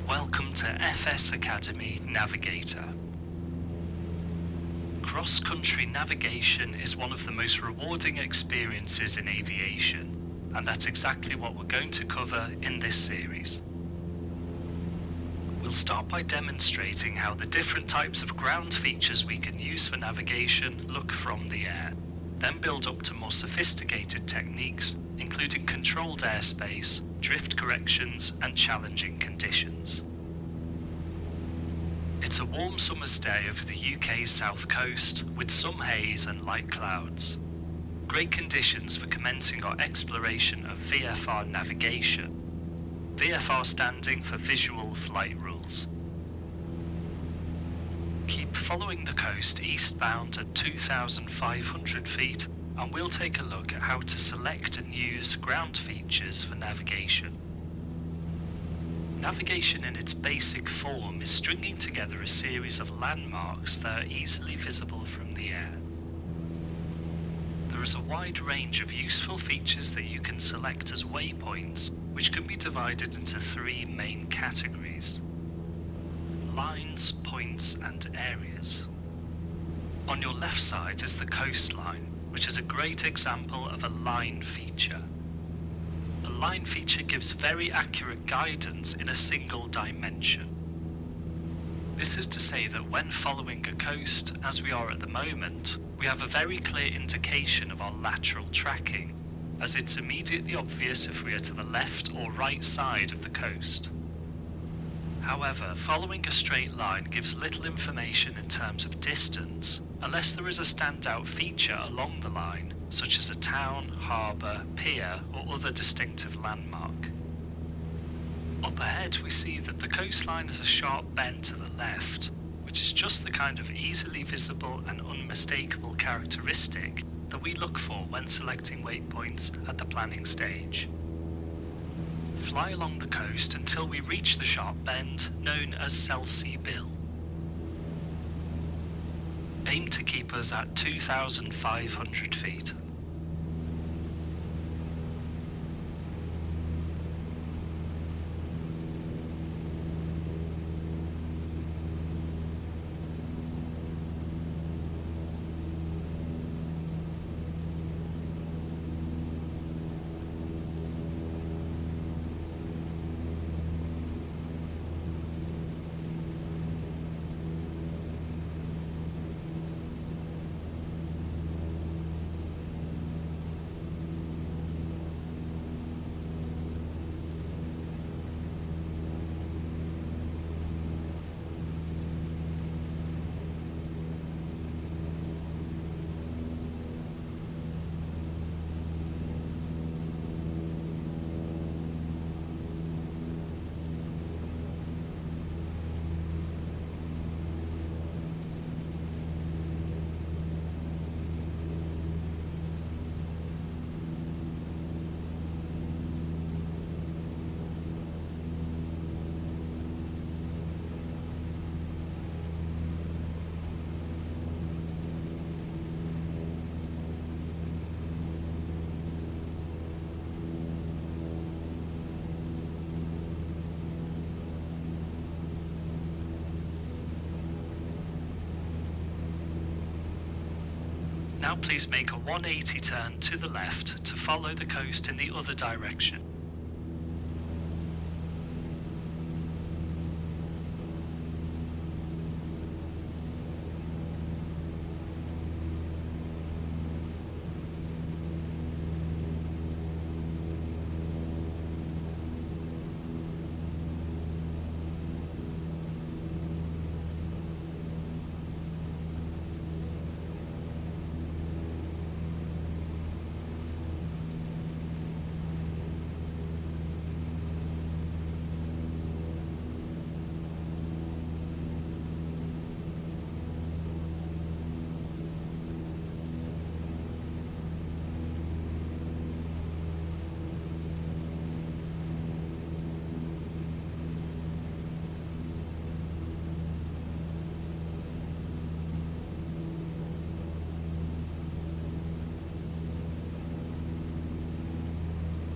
Welcome to FS Academy Navigator. Cross-country navigation is one of the most rewarding experiences in aviation, and that's exactly what we're going to cover in this series. We'll start by demonstrating how the different types of ground features we can use for navigation look from the air, then build up to more sophisticated techniques, including controlled airspace, drift corrections, and challenging conditions. It's a warm summer's day over the UK's south coast, with some haze and light clouds. Great conditions for commencing our exploration of VFR navigation. VFR standing for Visual Flight Rules. Keep following the coast eastbound at 2,500 feet, and we'll take a look at how to select and use ground features for navigation. Navigation in its basic form is stringing together a series of landmarks that are easily visible from the air. There is a wide range of useful features that you can select as waypoints, which can be divided into three main categories: lines, points, and areas. On your left side is the coastline, which is a great example of a line feature. A line feature gives very accurate guidance in a single dimension. This is to say that when following a coast, as we are at the moment, we have a very clear indication of our lateral tracking, as it's immediately obvious if we are to the left or right side of the coast. However, following a straight line gives little information in terms of distance, unless there is a standout feature along the line, such as a town, harbour, pier, or other distinctive landmark. Up ahead we see that the coastline has a sharp bend to the left, which is just the kind of easily visible and unmistakable characteristic that we look for when selecting waypoints at the planning stage. Fly along the coast until we reach the sharp bend, known as Selsey Bill. Aim to keep us at 2,500 feet. Now please make a 180 turn to the left to follow the coast in the other direction.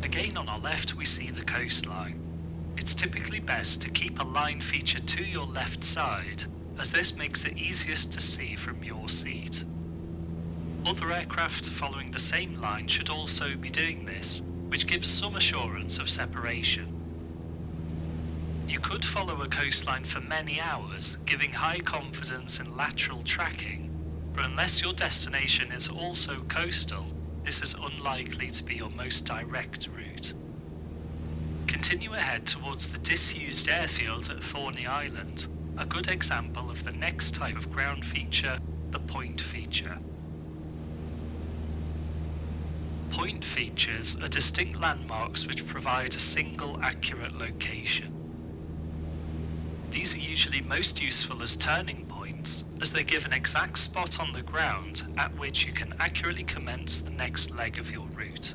Again on our left we see the coastline. It's typically best to keep a line feature to your left side, as this makes it easiest to see from your seat. Other aircraft following the same line should also be doing this, which gives some assurance of separation. You could follow a coastline for many hours, giving high confidence in lateral tracking, but unless your destination is also coastal, this is unlikely to be your most direct route. Continue ahead towards the disused airfield at Thorny Island, a good example of the next type of ground feature, the point feature. Point features are distinct landmarks which provide a single accurate location. These are usually most useful as turning points, as they give an exact spot on the ground at which you can accurately commence the next leg of your route.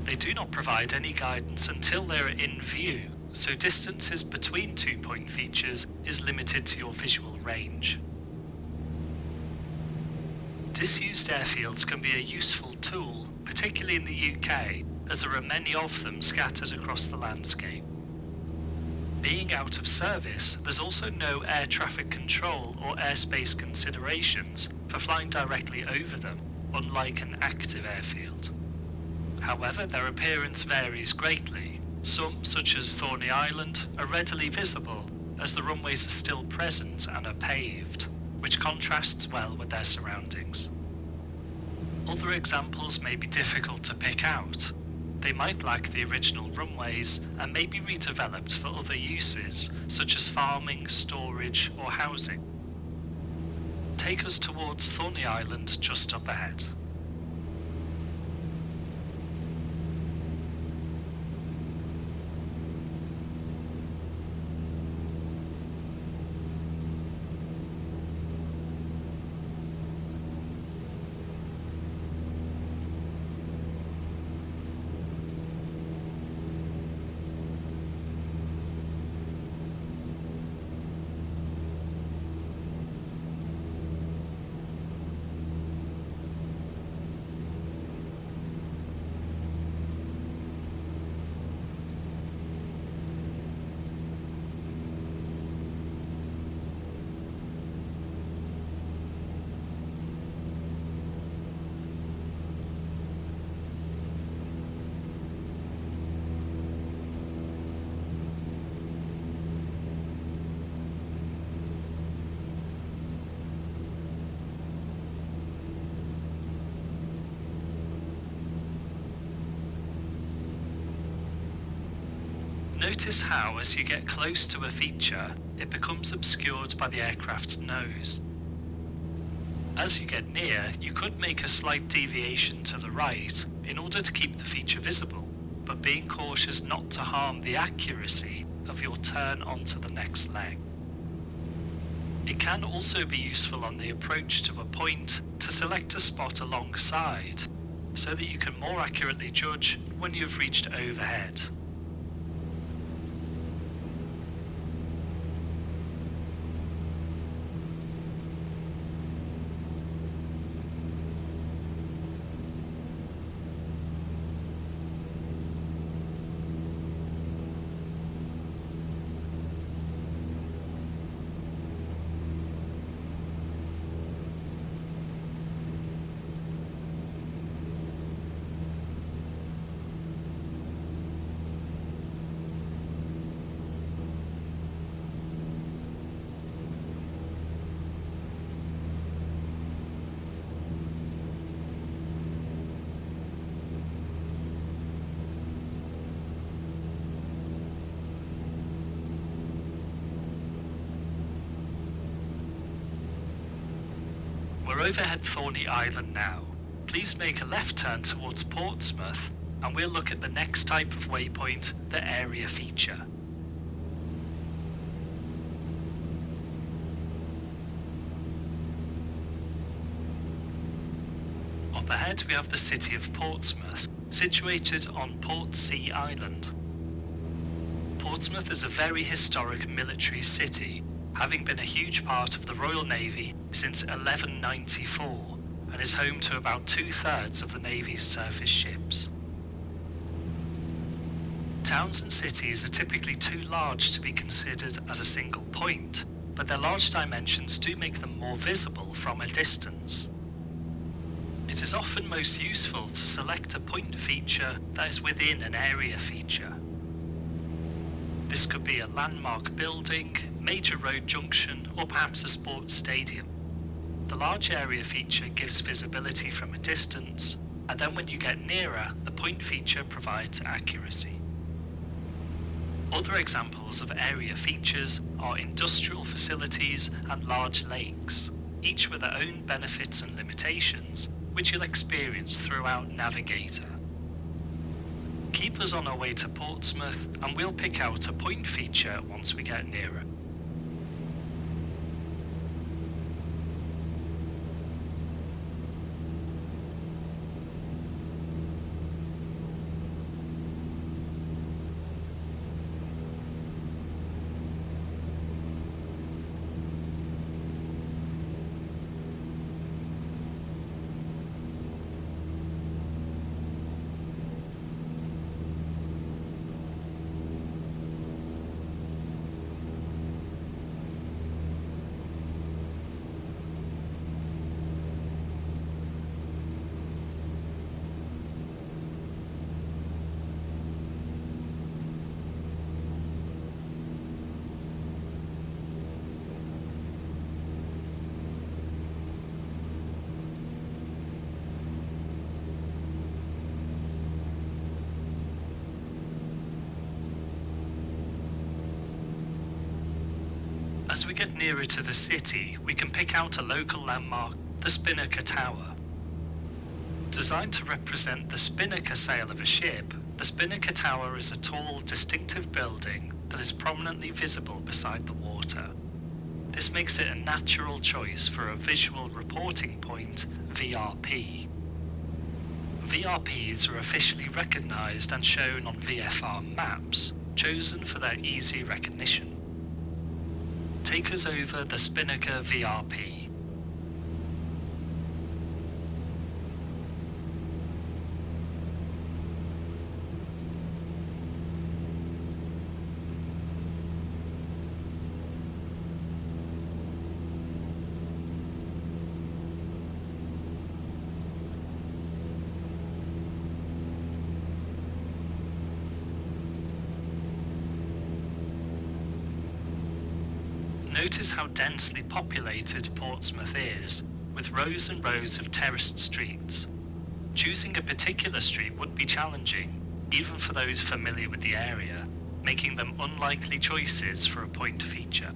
They do not provide any guidance until they are in view, so distances between 2 point features is limited to your visual range. Disused airfields can be a useful tool, particularly in the UK, as there are many of them scattered across the landscape. Being out of service, there's also no air traffic control or airspace considerations for flying directly over them, unlike an active airfield. However, their appearance varies greatly. Some, such as Thorny Island, are readily visible, as the runways are still present and are paved, which contrasts well with their surroundings. Other examples may be difficult to pick out. They might lack the original runways and may be redeveloped for other uses, such as farming, storage, or housing. Take us towards Thorny Island just up ahead. Notice how, as you get close to a feature, it becomes obscured by the aircraft's nose. As you get near, you could make a slight deviation to the right in order to keep the feature visible, but being cautious not to harm the accuracy of your turn onto the next leg. It can also be useful on the approach to a point to select a spot alongside, so that you can more accurately judge when you've reached overhead. We're overhead Thorny Island now. Please make a left turn towards Portsmouth, and we'll look at the next type of waypoint, the area feature. Up ahead we have the city of Portsmouth, situated on Portsea Island. Portsmouth is a very historic military city, having been a huge part of the Royal Navy since 1194, and is home to about 2/3 of the Navy's surface ships. Towns and cities are typically too large to be considered as a single point, but their large dimensions do make them more visible from a distance. It is often most useful to select a point feature that is within an area feature. This could be a landmark building, major road junction, or perhaps a sports stadium. The large area feature gives visibility from a distance, and then when you get nearer, the point feature provides accuracy. Other examples of area features are industrial facilities and large lakes, each with their own benefits and limitations, which you'll experience throughout Navigator. Keep us on our way to Portsmouth and we'll pick out a point feature once we get nearer. As we get nearer to the city, we can pick out a local landmark, the Spinnaker Tower. Designed to represent the spinnaker sail of a ship, the Spinnaker Tower is a tall, distinctive building that is prominently visible beside the water. This makes it a natural choice for a visual reporting point, VRP. VRPs are officially recognised and shown on VFR maps, chosen for their easy recognition. Take us over the Spinnaker VRP. Notice how densely populated Portsmouth is, with rows and rows of terraced streets. Choosing a particular street would be challenging, even for those familiar with the area, making them unlikely choices for a point feature.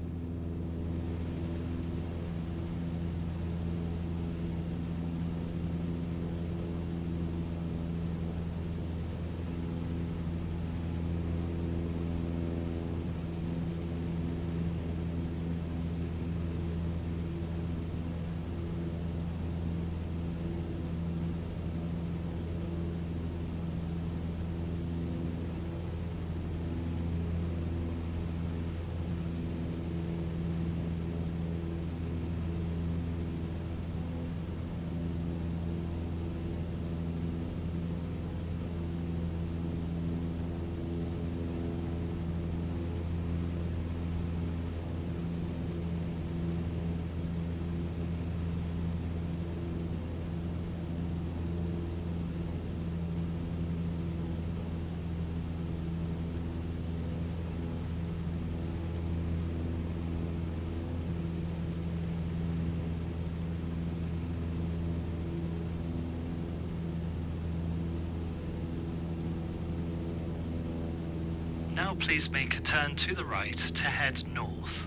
Now please make a turn to the right to head north.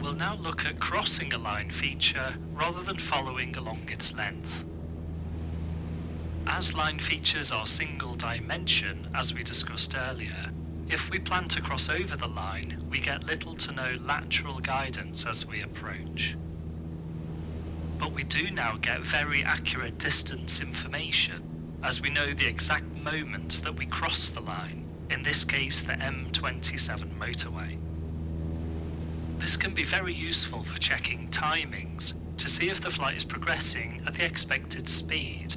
We'll now look at crossing a line feature rather than following along its length. As line features are single dimension, as we discussed earlier, If we plan to cross over the line, we get little to no lateral guidance as we approach. But we do now get very accurate distance information, as we know the exact moment that we cross the line, in this case the M27 motorway. This can be very useful for checking timings to see if the flight is progressing at the expected speed.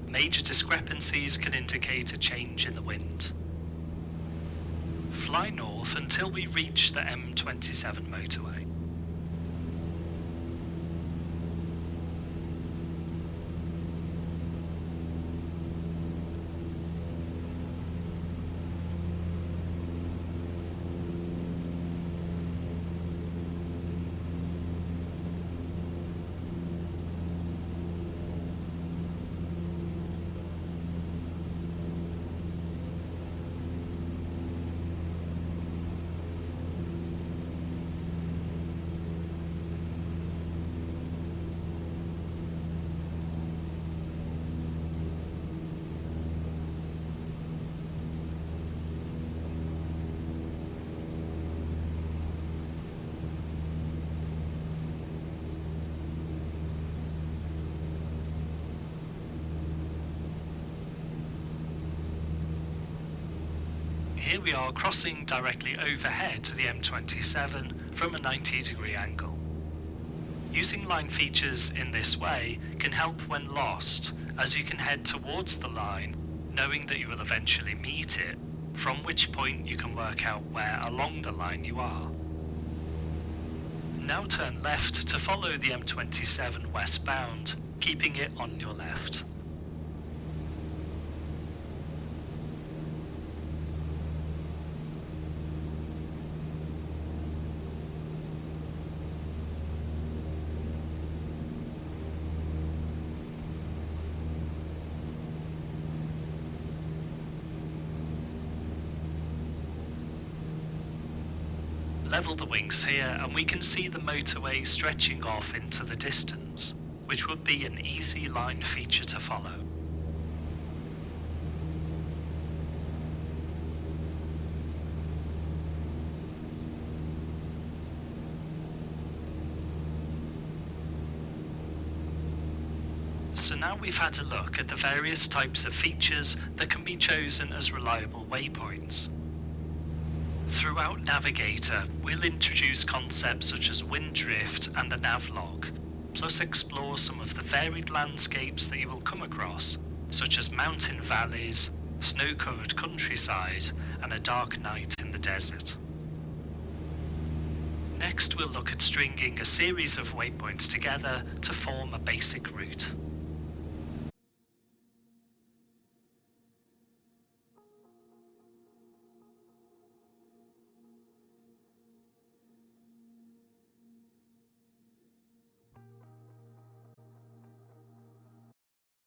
Major discrepancies can indicate a change in the wind. Fly north until we reach the M27 motorway. Here we are crossing directly overhead to the M27 from a 90-degree angle. Using line features in this way can help when lost, as you can head towards the line, knowing that you will eventually meet it, from which point you can work out where along the line you are. Now turn left to follow the M27 westbound, keeping it on your left. Level the wings here and we can see the motorway stretching off into the distance, which would be an easy line feature to follow. So now we've had a look at the various types of features that can be chosen as reliable waypoints. Throughout Navigator, we'll introduce concepts such as wind drift and the navlog, plus explore some of the varied landscapes that you will come across, such as mountain valleys, snow-covered countryside, and a dark night in the desert. Next, we'll look at stringing a series of waypoints together to form a basic route.